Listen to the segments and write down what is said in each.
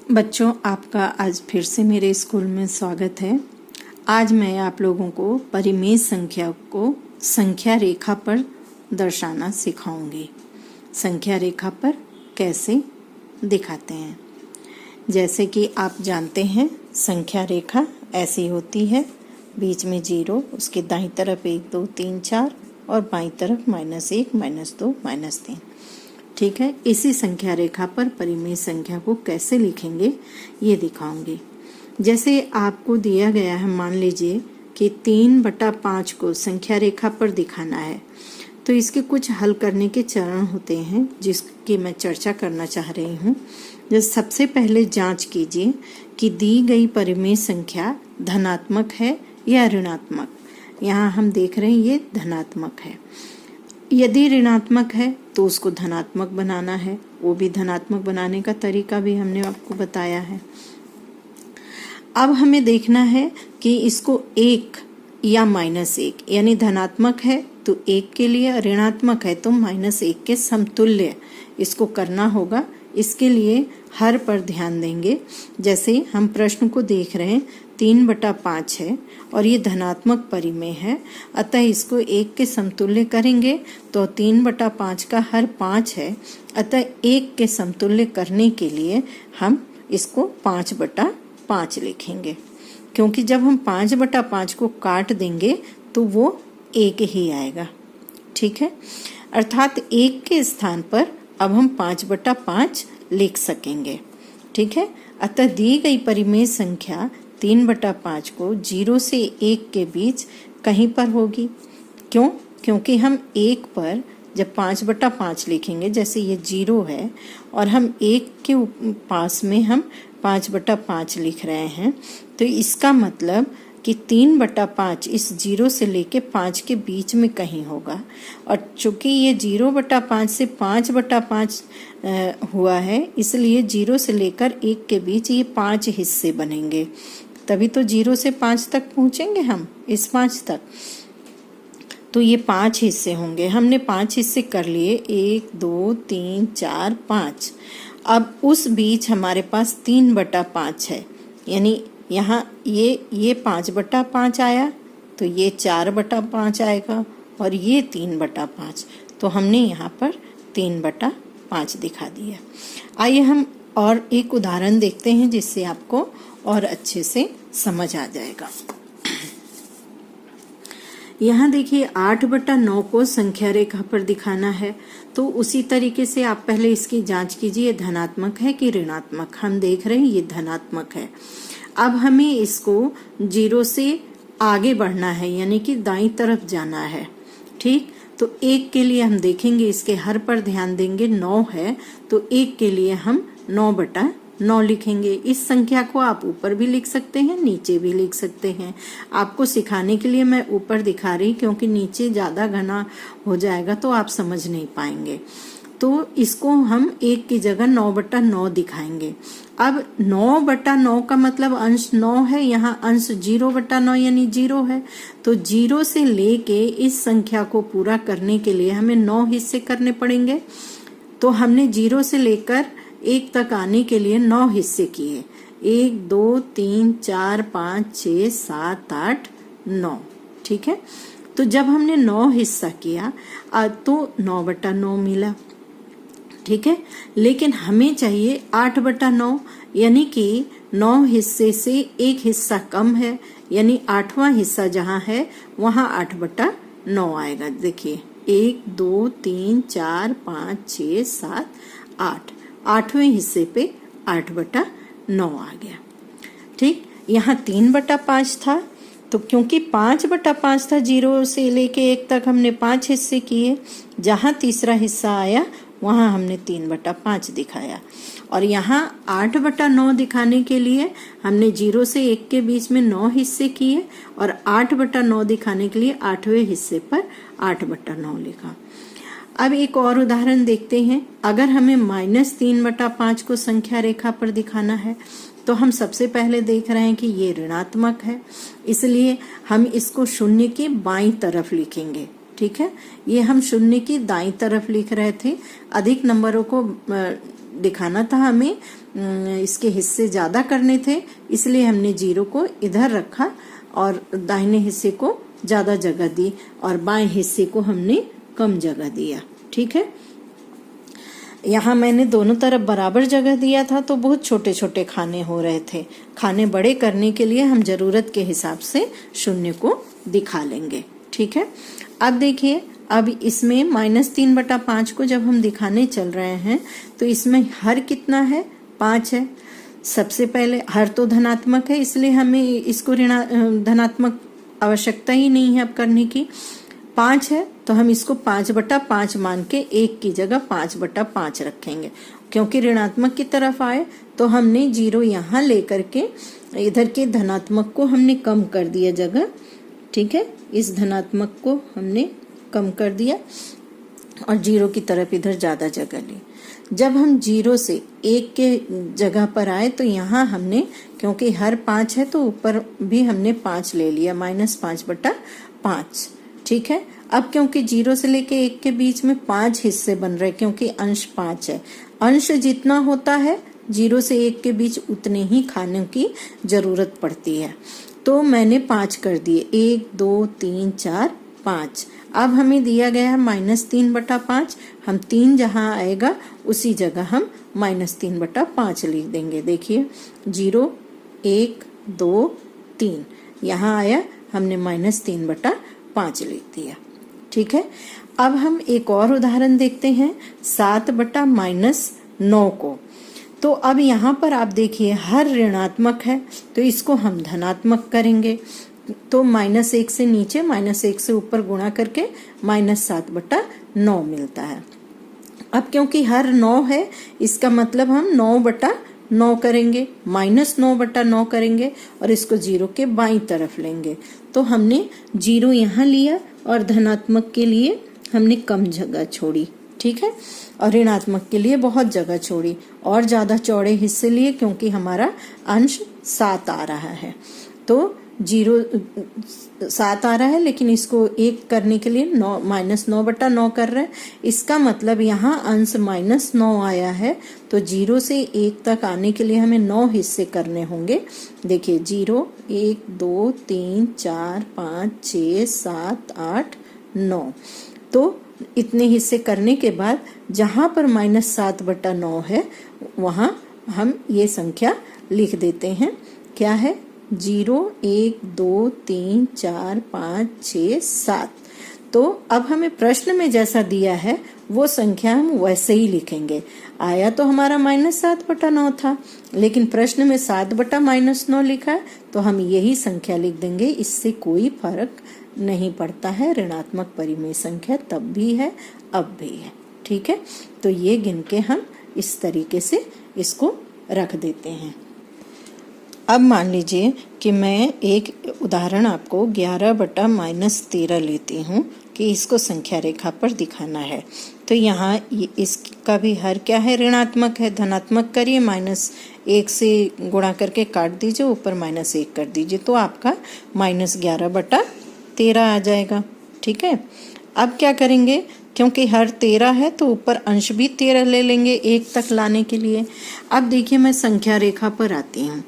बच्चों, आपका आज फिर से मेरे स्कूल में स्वागत है। आज मैं आप लोगों को परिमेय संख्या को संख्या रेखा पर दर्शाना सिखाऊंगी। संख्या रेखा पर कैसे दिखाते हैं। जैसे कि आप जानते हैं, संख्या रेखा ऐसी होती है, बीच में 0, उसके दाईं तरफ 1 2 3 4 और बाईं तरफ -1 -2 -3। ठीक है, इसी संख्या रेखा पर परिमेय संख्या को कैसे लिखेंगे ये दिखाऊंगी। जैसे आपको दिया गया है, मान लीजिए कि 3/5 को संख्या रेखा पर दिखाना है, तो इसके कुछ हल करने के चरण होते हैं जिसकी मैं चर्चा करना चाह रही हूँ। जैसे सबसे पहले जांच कीजिए कि दी गई परिमेय संख्या धनात्मक है या ऋणात्मक। यहाँ हम देख रहे हैं ये धनात्मक है। यदि ऋणात्मक है तो उसको धनात्मक बनाना है, वो भी धनात्मक बनाने का तरीका भी हमने आपको बताया है। अब हमें देखना है कि इसको 1 या -1, यानी धनात्मक है तो 1 के लिए, ऋणात्मक है तो -1 के समतुल्य इसको करना होगा। इसके लिए हर पर ध्यान देंगे। जैसे हम प्रश्न को देख रहे हैं, 3/5 है और ये धनात्मक परिमेय है, अतः इसको 1 के समतुल्य करेंगे तो 3/5 का हर 5 है, अतः 1 के समतुल्य करने के लिए हम इसको 5/5 लिखेंगे। क्योंकि जब हम 5/5 को काट देंगे तो वो 1 ही आएगा। ठीक है, अर्थात 1 के स्थान पर अब हम 5/5 लिख सकेंगे। ठीक है, अतः दी गई परिमेय संख्या 3/5 को 0 से 1 के बीच कहीं पर होगी। क्यों? क्योंकि हम 1 पर जब 5/5 लिखेंगे, जैसे ये 0 है और हम 1 के पास में हम 5/5 लिख रहे हैं, तो इसका मतलब कि 3/5 इस 0 से लेके 5 के बीच में कहीं होगा। और चूंकि ये 0/5 से 5/5 हुआ है, इसलिए 0 से लेकर 1 के बीच ये 5 हिस्से बनेंगे, तभी तो 0 से 5 तक पहुंचेंगे हम, इस 5 तक। तो ये 5 हिस्से होंगे। हमने 5 हिस्से कर लिए, 1 2 3 4 5। अब उस बीच हमारे पास 3/5 है, यानी यहाँ ये 5/5 आया तो ये 4/5 आएगा और ये 3/5, तो हमने यहाँ पर 3/5 दिखा दिया। आइए हम और एक उदाहरण देखते हैं जिससे आपको और अच्छे से समझ आ जाएगा। यहाँ देखिए 8/9 को संख्या रेखा पर दिखाना है, तो उसी तरीके से आप पहले इसकी जांच कीजिए धनात्मक है कि ऋणात्मक। हम देख रहे हैं ये धनात्मक है। अब हमें इसको 0 से आगे बढ़ना है, यानी कि दाईं तरफ जाना है। ठीक, तो 1 के लिए हम देखेंगे, इसके हर पर ध्यान देंगे। 9 है तो 1 के लिए हम 9/9 लिखेंगे। इस संख्या को आप ऊपर भी लिख सकते हैं, नीचे भी लिख सकते हैं। आपको सिखाने के लिए मैं ऊपर दिखा रही, क्योंकि नीचे ज्यादा घना हो जाएगा तो आप समझ नहीं पाएंगे। तो इसको हम 1 की जगह 9/9 दिखाएंगे। अब 9/9 का मतलब अंश 9 है, यहाँ अंश 0/9 यानी 0 है। तो 0 से लेके इस संख्या को पूरा करने के लिए हमें 9 हिस्से करने पड़ेंगे। तो हमने 0 से लेकर 1 तक आने के लिए 9 हिस्से किए, 1 2 3 4 5 6 7 8 9। ठीक है, तो जब हमने 9 हिस्सा किया तो 9/9 मिला। ठीक है, लेकिन हमें चाहिए 8/9, यानी कि 9 हिस्से से 1 हिस्सा कम है, यानी 8वां हिस्सा जहां है वहां 8/9 आएगा। देखिए 1 2 3 4 5 6 7 8, 8वें हिस्से पे 8/9 आ गया। ठीक, यहाँ 3/5 था, तो क्योंकि 5/5 था, 0 से लेके 1 तक हमने 5 हिस्से किए, जहां तीसरा हिस्सा आया वहां हमने 3/5 दिखाया। और यहाँ 8/9 दिखाने के लिए हमने 0 से 1 के बीच में 9 हिस्से किए और 8/9 दिखाने के लिए 8वें हिस्से पर 8/9 लिखा। अब एक और उदाहरण देखते हैं। अगर हमें -3/5 को संख्या रेखा पर दिखाना है, तो हम सबसे पहले देख रहे हैं कि ये ऋणात्मक है, इसलिए हम इसको 0 की बाईं तरफ लिखेंगे। ठीक है, ये हम 0 की दाईं तरफ लिख रहे थे। अधिक नंबरों को दिखाना था हमें, इसके हिस्से ज्यादा करने थे, इसलिए हमने 0 को इधर रखा और दाहिने हिस्से को ज्यादा जगह दी और बाएं हिस्से को हमने कम जगह दिया। ठीक है, यहाँ मैंने दोनों तरफ बराबर जगह दिया था तो बहुत छोटे छोटे खाने हो रहे थे। खाने बड़े करने के लिए हम जरूरत के हिसाब से शून्य को दिखा लेंगे। ठीक है, अब देखिए, अब इसमें -3/5 को जब हम दिखाने चल रहे हैं तो इसमें हर कितना है, 5 है। सबसे पहले हर तो धनात्मक है, इसलिए हमें इसको धनात्मक आवश्यकता ही नहीं है अब करने की। 5 है तो हम इसको 5/5 मान के 1 की जगह 5/5 रखेंगे, क्योंकि ऋणात्मक की तरफ आए तो हमने 0 यहाँ लेकर के इधर के धनात्मक को हमने कम कर दिया जगह। ठीक है, इस धनात्मक को हमने कम कर दिया और 0 की तरफ इधर ज्यादा जगह ली। जब हम 0 से 1 के जगह पर आए तो यहाँ हमने, क्योंकि हर 5 है तो ऊपर भी हमने 5 ले लिया, -5/5। ठीक है, अब क्योंकि 0 से लेके 1 के बीच में 5 हिस्से बन रहे, क्योंकि अंश 5 है, अंश जितना होता है 0 से 1 के बीच उतने ही खाने की जरूरत पड़ती है। तो मैंने 5 कर दिए, 1 2 3 4 5। अब हमें दिया गया है -3/5, हम 3 जहाँ आएगा उसी जगह हम -3/5 लिख देंगे। देखिए 0 1 2 3 यहाँ आया, हमने -3/5 लिख दिया। ठीक है, अब हम एक और उदाहरण देखते हैं 7/-9 को। तो अब यहाँ पर आप देखिए हर ऋणात्मक है तो इसको हम धनात्मक करेंगे, तो -1 से नीचे -1 से ऊपर गुणा करके -7/9 मिलता है। अब क्योंकि हर 9 है, इसका मतलब हम 9/9 करेंगे, -9/9 करेंगे और इसको 0 के बाईं तरफ लेंगे। तो हमने 0 यहाँ लिया और धनात्मक के लिए हमने कम जगह छोड़ी। ठीक है, और ऋणात्मक के लिए बहुत जगह छोड़ी और ज्यादा चौड़े हिस्से लिए, क्योंकि हमारा अंश 7 आ रहा है। तो 7 आ रहा है, लेकिन इसको 1 करने के लिए -9/9 कर रहे हैं। इसका मतलब यहाँ अंश -9 आया है, तो 0 से 1 तक आने के लिए हमें 9 हिस्से करने होंगे। देखिए 0 1 2 3 4 5 6 7 8 9, तो इतने हिस्से करने के बाद जहां पर -7/9 है वहां हम ये संख्या लिख देते हैं। क्या है, 0 1 2 3 4 5 6 7। तो अब हमें प्रश्न में जैसा दिया है वो संख्या हम वैसे ही लिखेंगे। आया तो हमारा -7/9 था, लेकिन प्रश्न में 7/-9 लिखा है तो हम यही संख्या लिख देंगे। इससे कोई फर्क नहीं पड़ता है, ऋणात्मक परिमेय संख्या तब भी है अब भी है। ठीक है, तो ये गिन के हम इस तरीके से इसको रख देते हैं। अब मान लीजिए कि मैं एक उदाहरण आपको 11/-13 लेती हूँ कि इसको संख्या रेखा पर दिखाना है। तो यहाँ इसका भी हर क्या है, ऋणात्मक है। धनात्मक करिए, -1 से गुणा करके काट दीजिए, ऊपर -1 कर दीजिए, तो आपका -11/13 आ जाएगा। ठीक है, अब क्या करेंगे, क्योंकि हर 13 है तो ऊपर अंश भी 13 ले लेंगे 1 तक लाने के लिए। अब देखिए मैं संख्या रेखा पर आती हूँ,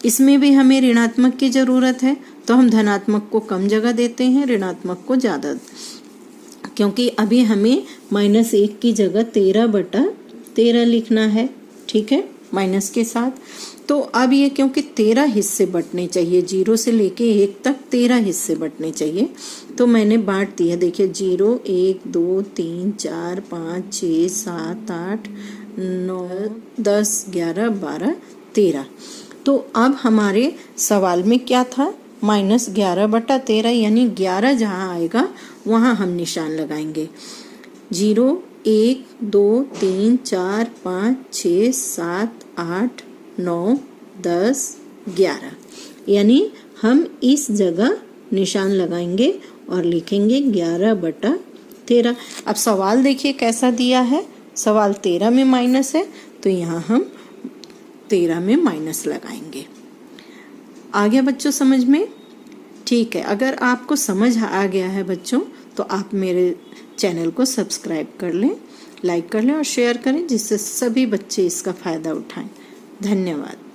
इसमें भी हमें ऋणात्मक की जरूरत है, तो हम धनात्मक को कम जगह देते हैं, ऋणात्मक को ज्यादा, क्योंकि अभी हमें -1 की जगह 13/13 लिखना है। ठीक है, माइनस के साथ। तो अब ये क्योंकि 13 हिस्से बंटने चाहिए, 0 से लेके 1 तक 13 हिस्से बंटने चाहिए, तो मैंने बांट दिया। देखिए 0 1 2 3 4 5 6 7 8 9 10 11 12 13। तो अब हमारे सवाल में क्या था, -11/13, यानी 11 जहाँ आएगा वहाँ हम निशान लगाएंगे। 0 1 2 3 4 5 6 7 8 9 10 11, यानी हम इस जगह निशान लगाएंगे और लिखेंगे 11/13। अब सवाल देखिए कैसा दिया है, सवाल 13 में माइनस है, तो यहाँ हम 13 में माइनस लगाएंगे। आ गया बच्चों समझ में? ठीक है, अगर आपको समझ आ गया है बच्चों, तो आप मेरे चैनल को सब्सक्राइब कर लें लाइक कर लें और शेयर करें जिससे सभी बच्चे इसका फ़ायदा उठाएं। धन्यवाद।